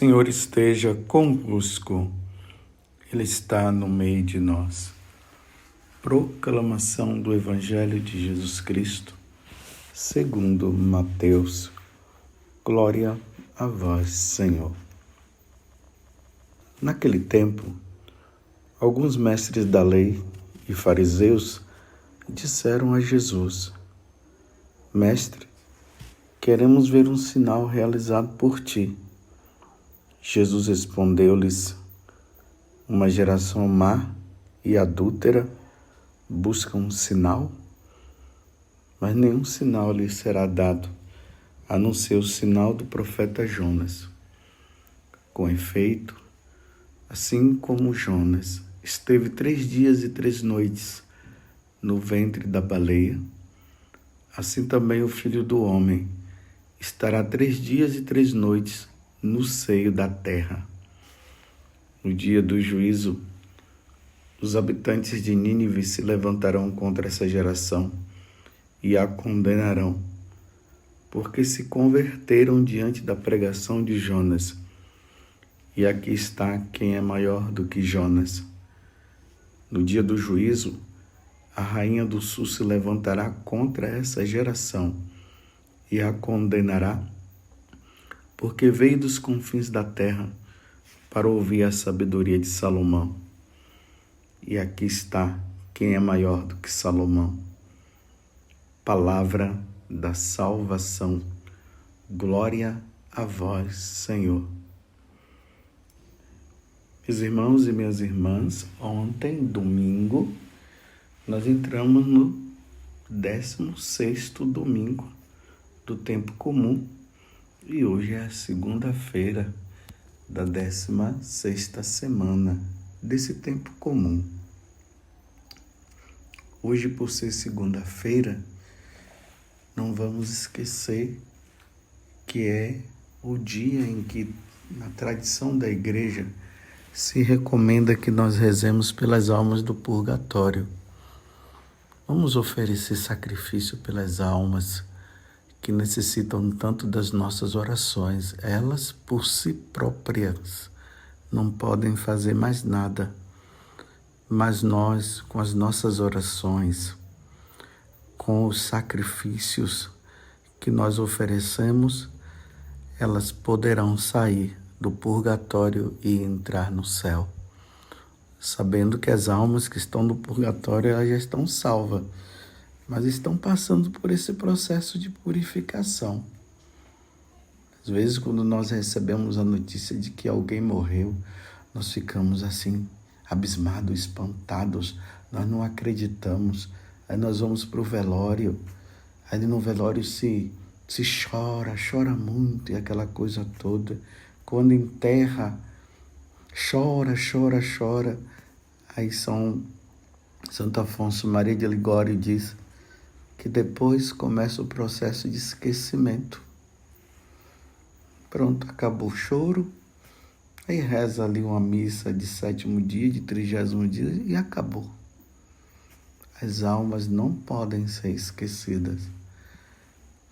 Senhor esteja convosco, Ele está no meio de nós. Proclamação do Evangelho de Jesus Cristo, segundo Mateus. Glória a vós, Senhor. Naquele tempo, alguns mestres da lei e fariseus disseram a Jesus: Mestre, queremos ver um sinal realizado por ti. Jesus respondeu-lhes: Uma geração má e adúltera busca um sinal, mas nenhum sinal lhe será dado, a não ser o sinal do profeta Jonas. Com efeito, assim como Jonas esteve 3 dias e 3 noites no ventre da baleia, assim também o Filho do Homem estará 3 dias e 3 noites no seio da terra. No dia do juízo, os habitantes de Nínive se levantarão contra essa geração e a condenarão, porque se converteram diante da pregação de Jonas. E aqui está quem é maior do que Jonas. No dia do juízo, a rainha do sul se levantará contra essa geração e a condenará, porque veio dos confins da terra para ouvir a sabedoria de Salomão. E aqui está quem é maior do que Salomão. Palavra da salvação. Glória a vós, Senhor. Meus irmãos e minhas irmãs, ontem, domingo, nós entramos no 16º domingo do tempo comum e hoje é a segunda-feira da 16ª semana desse tempo comum. Hoje, por ser segunda-feira, não vamos esquecer que é o dia em que, na tradição da igreja, se recomenda que nós rezemos pelas almas do purgatório. Vamos oferecer sacrifício pelas almas que necessitam tanto das nossas orações. Elas, por si próprias, não podem fazer mais nada. Mas nós, com as nossas orações, com os sacrifícios que nós oferecemos, elas poderão sair do purgatório e entrar no céu. Sabendo que as almas que estão no purgatório, elas já estão salvas, mas estão passando por esse processo de purificação. Às vezes, quando nós recebemos a notícia de que alguém morreu, nós ficamos assim, abismados, espantados, nós não acreditamos. Aí nós vamos para o velório, aí no velório se chora muito e aquela coisa toda. Quando enterra, chora. Aí Santo Afonso Maria de Ligório diz que depois começa o processo de esquecimento. Pronto, acabou o choro, aí reza ali uma missa de 7º dia, de 30º dia e acabou. As almas não podem ser esquecidas.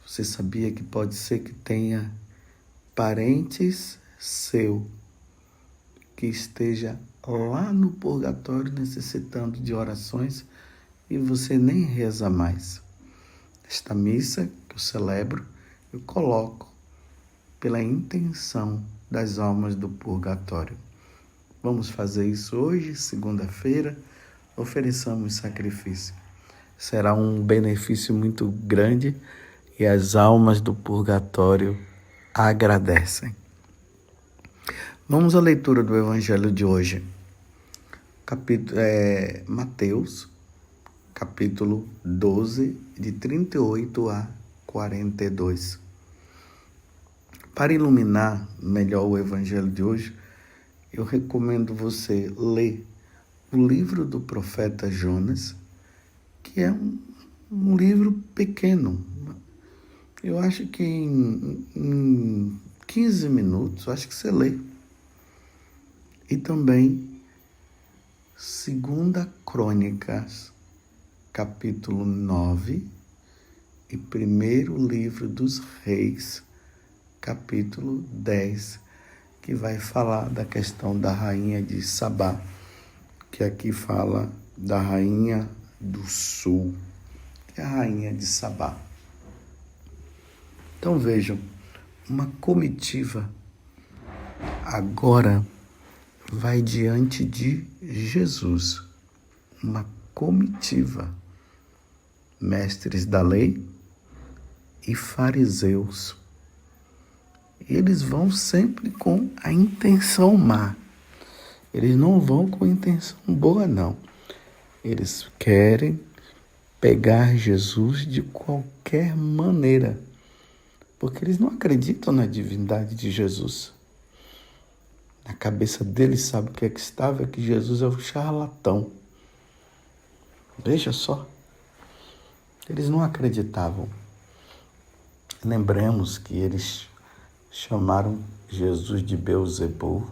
Você sabia que pode ser que tenha parentes seu que esteja lá no purgatório necessitando de orações e você nem reza mais? Esta missa que eu celebro, eu coloco pela intenção das almas do purgatório. Vamos fazer isso hoje, segunda-feira, ofereçamos sacrifício. Será um benefício muito grande e as almas do purgatório agradecem. Vamos à leitura do Evangelho de hoje. Mateus, capítulo 12, de 38 a 42. Para iluminar melhor o Evangelho de hoje, eu recomendo você ler o livro do profeta Jonas, que é um livro pequeno. Eu acho que em 15 minutos, acho que você lê. E também 2 Crônicas, capítulo 9, e 1º livro dos Reis, capítulo 10, que vai falar da questão da rainha de Sabá, que aqui fala da rainha do sul, que é a rainha de Sabá. Então vejam, uma comitiva agora vai diante de Jesus, uma comitiva, mestres da lei e fariseus. Eles vão sempre com a intenção má. Eles não vão com intenção boa, não. Eles querem pegar Jesus de qualquer maneira, porque eles não acreditam na divindade de Jesus. Na cabeça deles, sabe o que é que estava? É que Jesus é o charlatão. Veja só. Eles não acreditavam. Lembramos que eles chamaram Jesus de Beelzebul,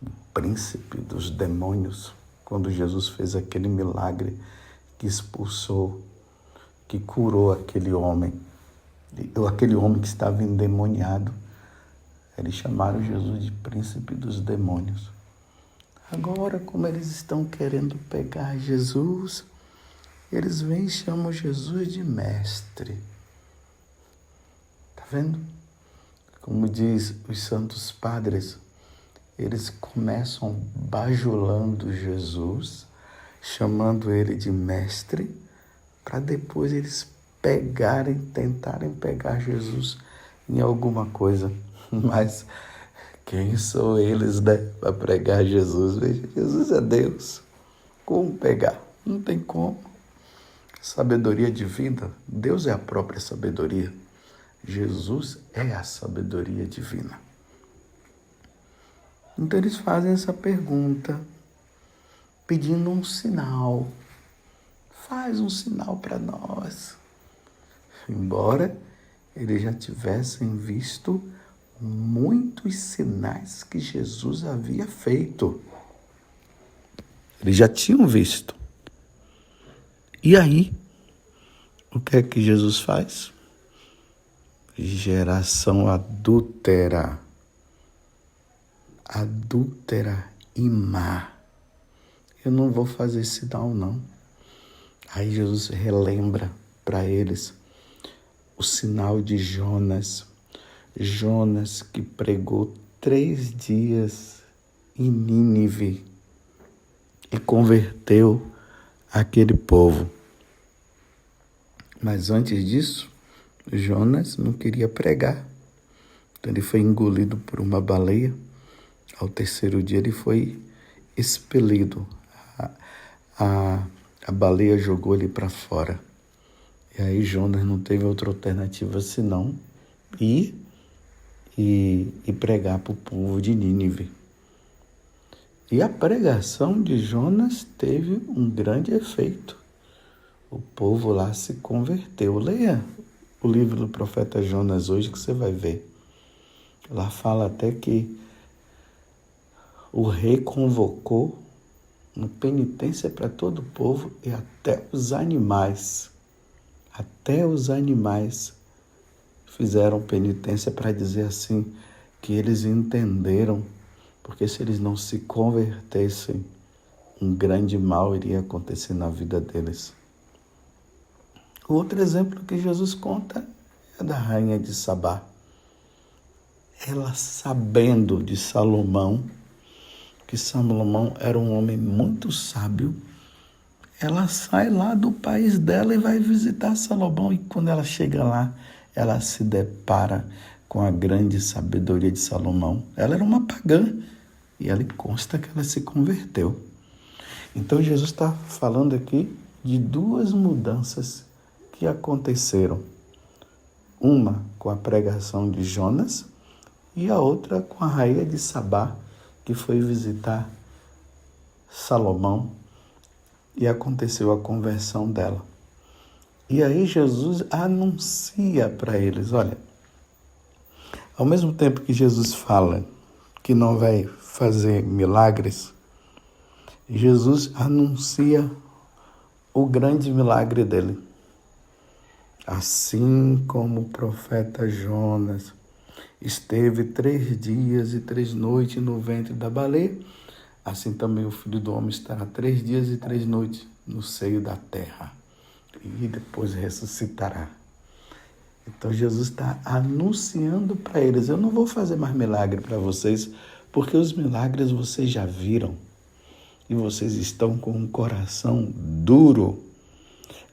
o príncipe dos demônios, quando Jesus fez aquele milagre que expulsou, que curou aquele homem que estava endemoniado. Eles chamaram Jesus de príncipe dos demônios. Agora, como eles estão querendo pegar Jesus, eles vêm e chamam Jesus de mestre. Tá vendo? Como diz os santos padres, eles começam bajulando Jesus, chamando ele de mestre, para depois eles tentarem pegar Jesus em alguma coisa. Mas quem são eles, né, para pregar Jesus? Veja, Jesus é Deus. Como pegar? Não tem como. Sabedoria divina. Deus é a própria sabedoria. Jesus é a sabedoria divina. Então eles fazem essa pergunta, pedindo um sinal. Faz um sinal para nós. Embora eles já tivessem visto muitos sinais que Jesus havia feito. Eles já tinham visto. E aí, o que é que Jesus faz? Geração adúltera e má. Eu não vou fazer sinal, não. Aí Jesus relembra para eles o sinal de Jonas. Jonas que pregou 3 dias em Nínive e converteu aquele povo. Mas antes disso, Jonas não queria pregar. Então ele foi engolido por uma baleia. Ao 3º dia ele foi expelido. A baleia jogou ele para fora. E aí Jonas não teve outra alternativa senão ir e pregar para o povo de Nínive. E a pregação de Jonas teve um grande efeito. O povo lá se converteu. Leia o livro do profeta Jonas hoje que você vai ver. Lá fala até que o rei convocou uma penitência para todo o povo e até os animais. Até os animais fizeram penitência para dizer assim, que eles entenderam, porque se eles não se convertessem, um grande mal iria acontecer na vida deles. O outro exemplo que Jesus conta é da rainha de Sabá. Ela, sabendo de Salomão, que Salomão era um homem muito sábio, ela sai lá do país dela e vai visitar Salomão. E quando ela chega lá, ela se depara com a grande sabedoria de Salomão. Ela era uma pagã e ela consta que ela se converteu. Então Jesus está falando aqui de 2 mudanças que aconteceram. Uma com a pregação de Jonas e a outra com a rainha de Sabá, que foi visitar Salomão e aconteceu a conversão dela. E aí Jesus anuncia para eles, olha, ao mesmo tempo que Jesus fala que não vai fazer milagres, Jesus anuncia o grande milagre dele. Assim como o profeta Jonas esteve 3 dias e 3 noites no ventre da baleia, assim também o Filho do Homem estará 3 dias e 3 noites no seio da terra e depois ressuscitará. Então Jesus está anunciando para eles: eu não vou fazer mais milagre para vocês, porque os milagres vocês já viram e vocês estão com um coração duro.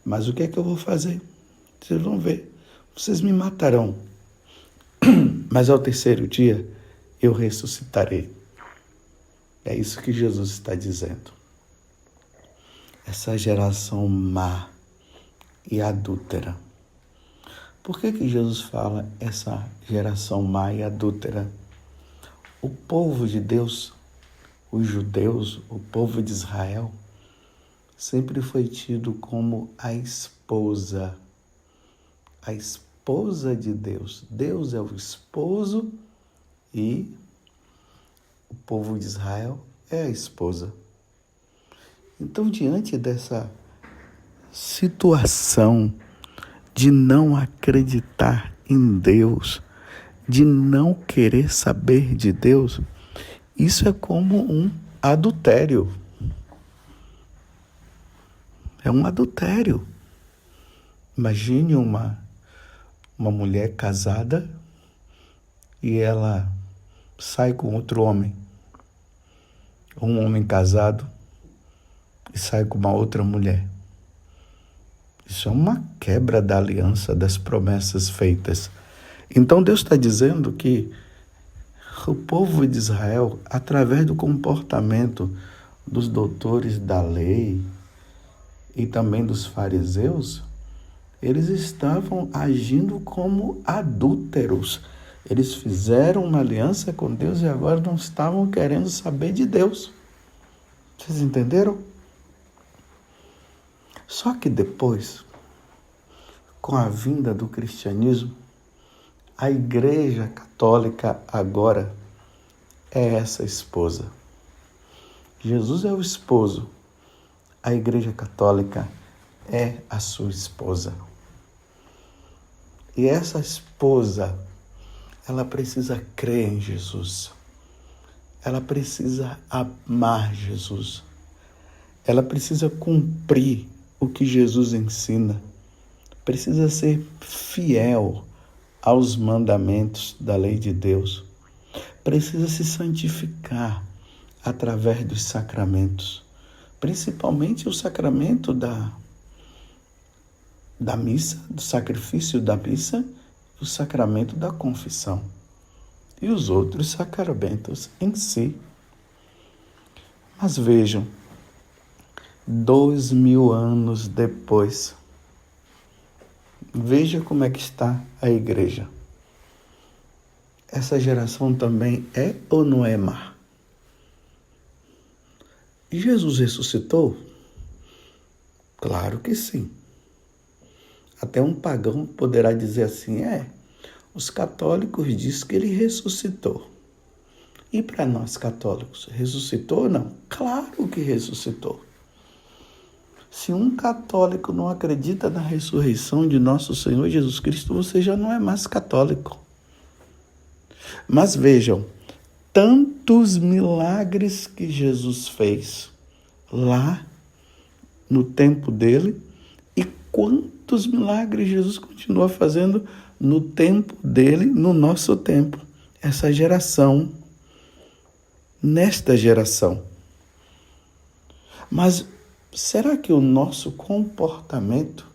Mas o que é que eu vou fazer? Vocês vão ver. Vocês me matarão, mas ao terceiro dia eu ressuscitarei. É isso que Jesus está dizendo. Essa geração má e adúltera. Por que Jesus fala essa geração má e adúltera? O povo de Deus, os judeus, o povo de Israel, sempre foi tido como a esposa de Deus. Deus é o esposo e o povo de Israel é a esposa. Então, diante dessa situação de não acreditar em Deus, de não querer saber de Deus, isso é como um adultério. É um adultério. Imagine uma mulher casada e ela sai com outro homem. Um homem casado e sai com uma outra mulher. Isso é uma quebra da aliança, das promessas feitas. Então Deus está dizendo que o povo de Israel, através do comportamento dos doutores da lei e também dos fariseus, eles estavam agindo como adúlteros. Eles fizeram uma aliança com Deus e agora não estavam querendo saber de Deus. Vocês entenderam? Só que depois, com a vinda do cristianismo, a Igreja Católica agora é essa esposa. Jesus é o esposo. A Igreja Católica é a sua esposa. E essa esposa, ela precisa crer em Jesus. Ela precisa amar Jesus. Ela precisa cumprir o que Jesus ensina. Precisa ser fiel aos mandamentos da lei de Deus. Precisa se santificar através dos sacramentos. Principalmente o sacramento da missa, do sacrifício da missa, o sacramento da confissão e os outros sacramentos em si. Mas vejam, 2000 anos depois, veja como é que está a igreja. Essa geração também é ou não é má? Jesus ressuscitou? Claro que sim. Até um pagão poderá dizer assim: os católicos dizem que ele ressuscitou. E para nós católicos, ressuscitou ou não? Claro que ressuscitou. Se um católico não acredita na ressurreição de nosso Senhor Jesus Cristo, você já não é mais católico. Mas vejam, tantos milagres que Jesus fez lá no tempo dele e quantos milagres Jesus continua fazendo no tempo dele, no nosso tempo. Essa geração, nesta geração. Mas será que o nosso comportamento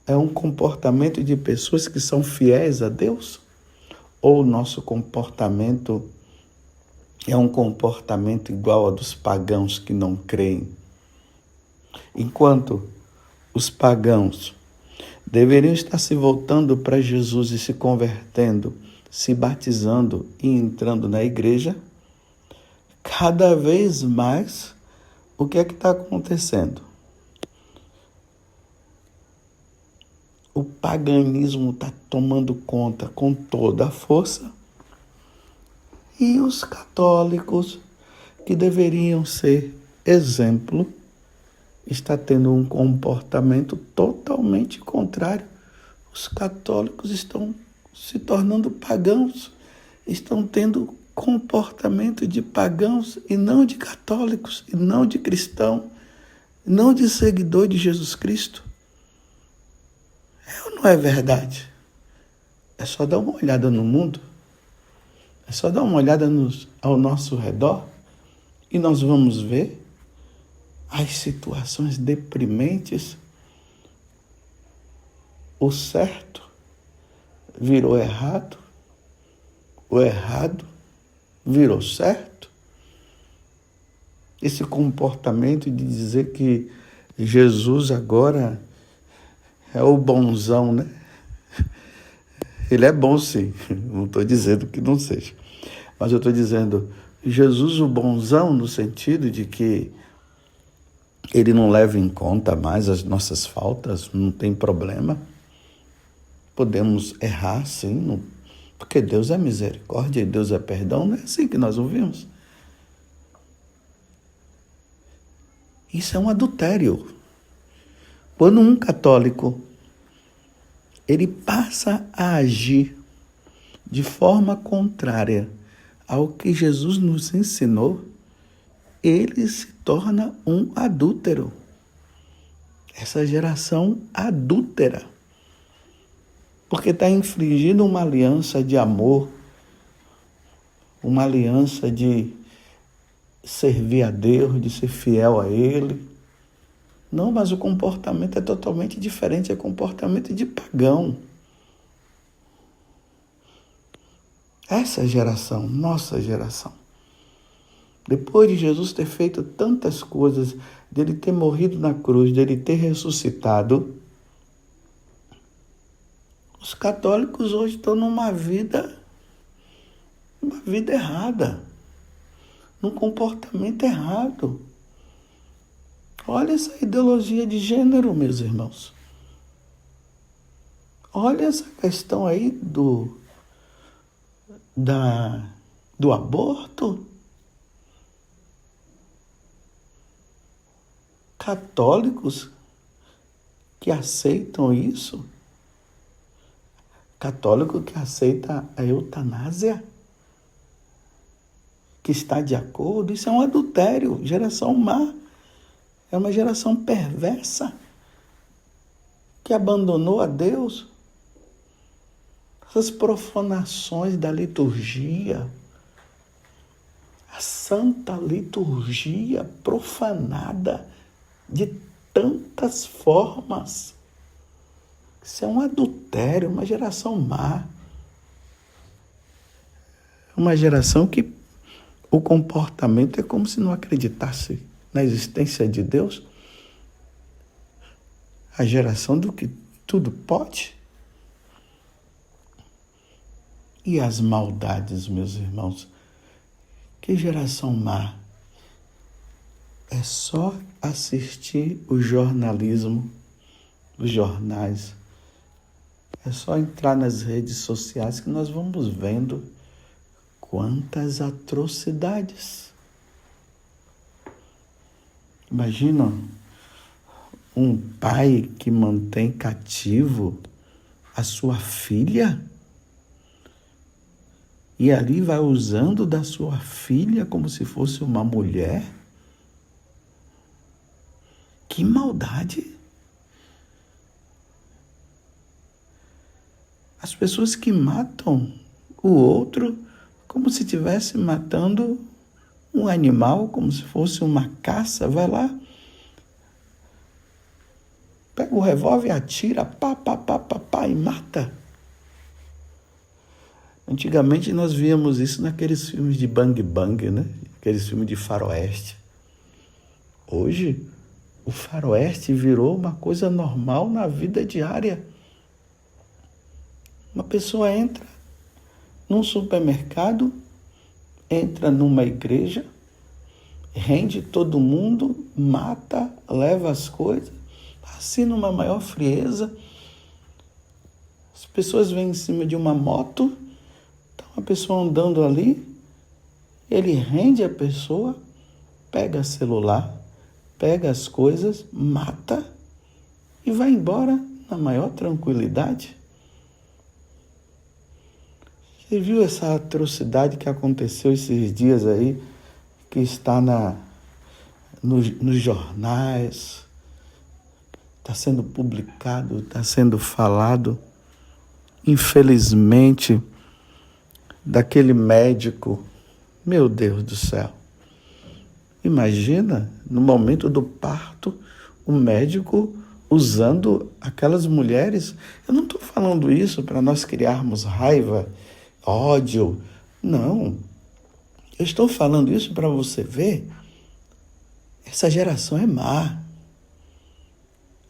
é um comportamento de pessoas que são fiéis a Deus? Ou o nosso comportamento é um comportamento igual ao dos pagãos que não creem? Enquanto os pagãos deveriam estar se voltando para Jesus e se convertendo, se batizando e entrando na igreja, cada vez mais, o que é que está acontecendo? O paganismo está tomando conta com toda a força e os católicos, que deveriam ser exemplo, está tendo um comportamento totalmente contrário. Os católicos estão se tornando pagãos estão tendo comportamento de pagãos e não de católicos, e não de cristão, não de seguidor de Jesus Cristo. É ou não é verdade? É só dar uma olhada no mundo, é só dar uma olhada ao nosso redor e nós vamos ver as situações deprimentes. O certo virou errado, o errado virou certo. Esse comportamento de dizer que Jesus agora é o bonzão, né? Ele é bom sim, não estou dizendo que não seja. Mas eu estou dizendo, Jesus o bonzão no sentido de que ele não leva em conta mais as nossas faltas, não tem problema. Podemos errar sim, porque Deus é misericórdia e Deus é perdão, não é assim que nós ouvimos. Isso é um adultério. Quando um católico ele passa a agir de forma contrária ao que Jesus nos ensinou, ele se torna um adúltero. Essa geração adúltera. Porque está infringindo uma aliança de amor, uma aliança de servir a Deus, de ser fiel a Ele. Não, mas o comportamento é totalmente diferente, é comportamento de pagão. Essa geração, nossa geração, depois de Jesus ter feito tantas coisas, dele ter morrido na cruz, dele ter ressuscitado, os católicos hoje estão numa vida errada, num comportamento errado. Olha essa ideologia de gênero, meus irmãos. Olha essa questão aí do aborto. Católicos que aceitam isso. Católico que aceita a eutanásia, que está de acordo. Isso é um adultério, geração má. É uma geração perversa que abandonou a Deus. Essas profanações da liturgia, a santa liturgia profanada de tantas formas. Isso é um adultério, uma geração má. Uma geração que o comportamento é como se não acreditasse na existência de Deus. A geração do que tudo pode. E as maldades, meus irmãos. Que geração má. É só assistir o jornalismo, os jornais. É só entrar nas redes sociais que nós vamos vendo quantas atrocidades. Imagina um pai que mantém cativo a sua filha e ali vai usando da sua filha como se fosse uma mulher. Que maldade! As pessoas que matam o outro como se estivesse matando um animal, como se fosse uma caça, vai lá, pega o revólver e atira, pá, e mata. Antigamente nós víamos isso naqueles filmes de bang bang, né? Aqueles filmes de faroeste. Hoje, o faroeste virou uma coisa normal na vida diária. Uma pessoa entra num supermercado, entra numa igreja, rende todo mundo, mata, leva as coisas, assim numa maior frieza. As pessoas vêm em cima de uma moto, tá uma pessoa andando ali, ele rende a pessoa, pega celular, pega as coisas, mata e vai embora na maior tranquilidade. Você viu essa atrocidade que aconteceu esses dias aí, que está nos jornais, está sendo publicado, está sendo falado, infelizmente, daquele médico. Meu Deus do céu. Imagina, no momento do parto, o médico usando aquelas mulheres. Eu não estou falando isso para nós criarmos raiva, ódio. Não. Eu estou falando isso para você ver. Essa geração é má.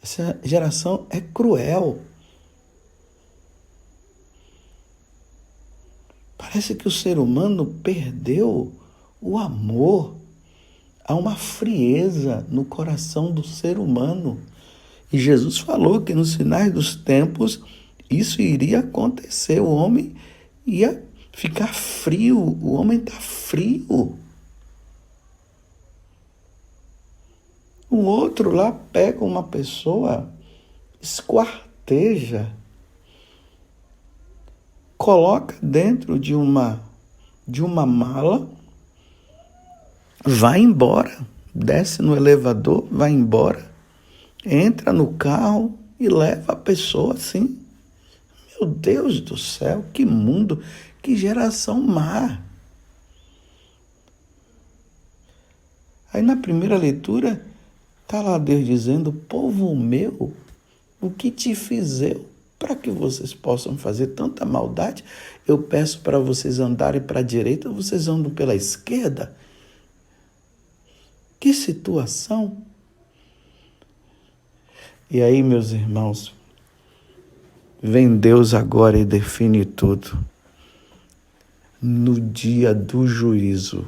Essa geração é cruel. Parece que o ser humano perdeu o amor. Há uma frieza no coração do ser humano. E Jesus falou que nos finais dos tempos isso iria acontecer. O homem ia ficar frio. O homem está frio. Um outro lá pega uma pessoa, esquarteja, coloca dentro de uma mala, vai embora, desce no elevador, vai embora, entra no carro e leva a pessoa assim. Meu Deus do céu, que mundo, que geração má. Aí na primeira leitura, está lá Deus dizendo: povo meu, o que te fiz eu para que vocês possam fazer tanta maldade? Eu peço para vocês andarem para a direita, vocês andam pela esquerda. Que situação! E aí, meus irmãos, vem Deus agora e define tudo. No dia do juízo,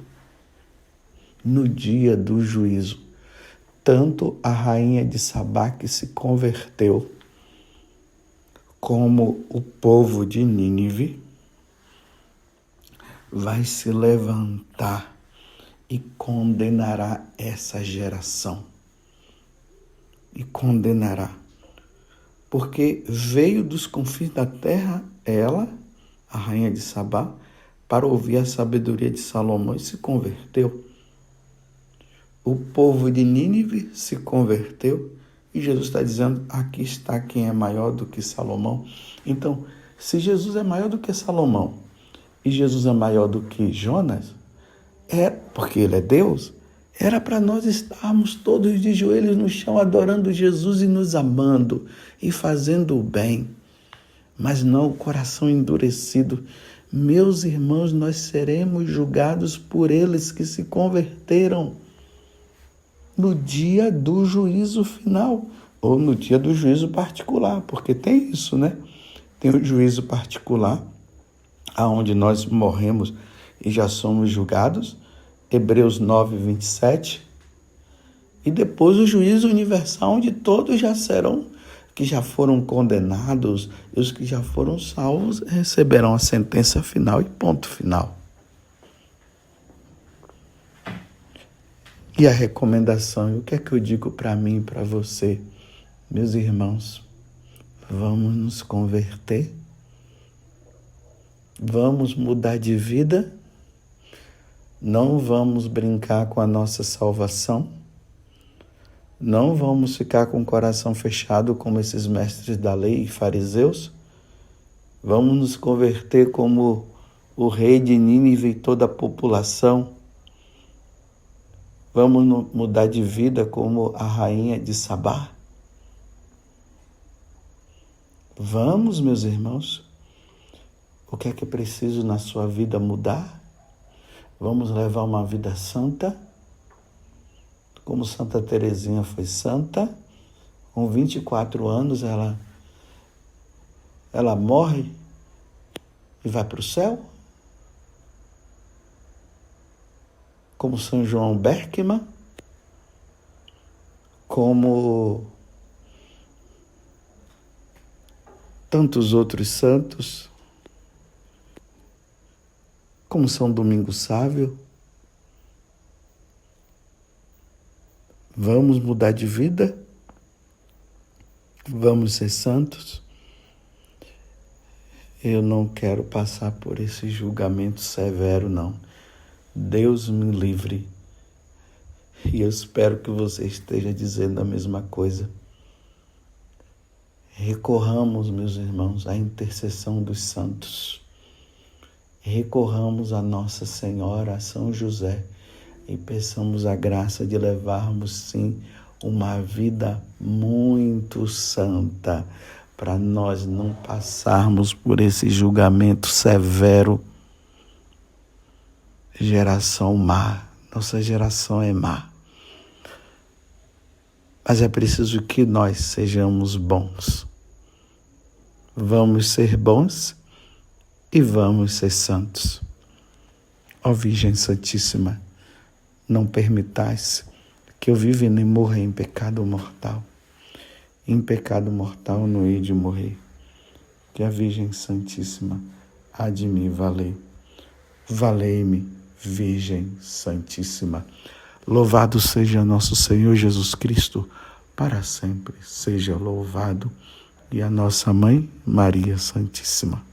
tanto a rainha de Sabá, que se converteu, como o povo de Nínive, vai se levantar e condenará essa geração. E condenará. Porque veio dos confins da terra ela, a rainha de Sabá, para ouvir a sabedoria de Salomão e se converteu. O povo de Nínive se converteu e Jesus está dizendo: aqui está quem é maior do que Salomão. Então, se Jesus é maior do que Salomão e Jesus é maior do que Jonas, porque ele é Deus, era para nós estarmos todos de joelhos no chão adorando Jesus e nos amando e fazendo o bem. Mas não, o coração endurecido. Meus irmãos, nós seremos julgados por eles que se converteram no dia do juízo final, ou no dia do juízo particular, porque tem isso, né? Tem o juízo particular, aonde nós morremos e já somos julgados, Hebreus 9, 27, e depois o juízo universal, onde todos já serão, que já foram condenados, e os que já foram salvos receberão a sentença final e ponto final. E a recomendação, o que é que eu digo para mim e para você? Meus irmãos, vamos nos converter? Vamos mudar de vida? Não vamos brincar com a nossa salvação? Não vamos ficar com o coração fechado como esses mestres da lei e fariseus? Vamos nos converter como o rei de Nínive e toda a população? Vamos mudar de vida como a rainha de Sabá? Vamos, meus irmãos. O que é que é preciso na sua vida mudar? Vamos levar uma vida santa? Como Santa Teresinha foi santa, com 24 anos ela morre e vai para o céu? Como São João Berckmann, como tantos outros santos, como São Domingos Sávio. Vamos mudar de vida? Vamos ser santos? Eu não quero passar por esse julgamento severo, não. Deus me livre. E eu espero que você esteja dizendo a mesma coisa. Recorramos, meus irmãos, à intercessão dos santos. Recorramos a Nossa Senhora, a São José, e peçamos a graça de levarmos, sim, uma vida muito santa, para nós não passarmos por esse julgamento severo. Geração má, nossa geração é má. Mas é preciso que nós sejamos bons. Vamos ser bons e vamos ser santos. Ó Virgem Santíssima, não permitais que eu viva e nem morra em pecado mortal. Em pecado mortal não hei de morrer. Que a Virgem Santíssima há de me valer. Valei-me, Virgem Santíssima. Louvado seja nosso Senhor Jesus Cristo, para sempre seja louvado. E a nossa Mãe, Maria Santíssima.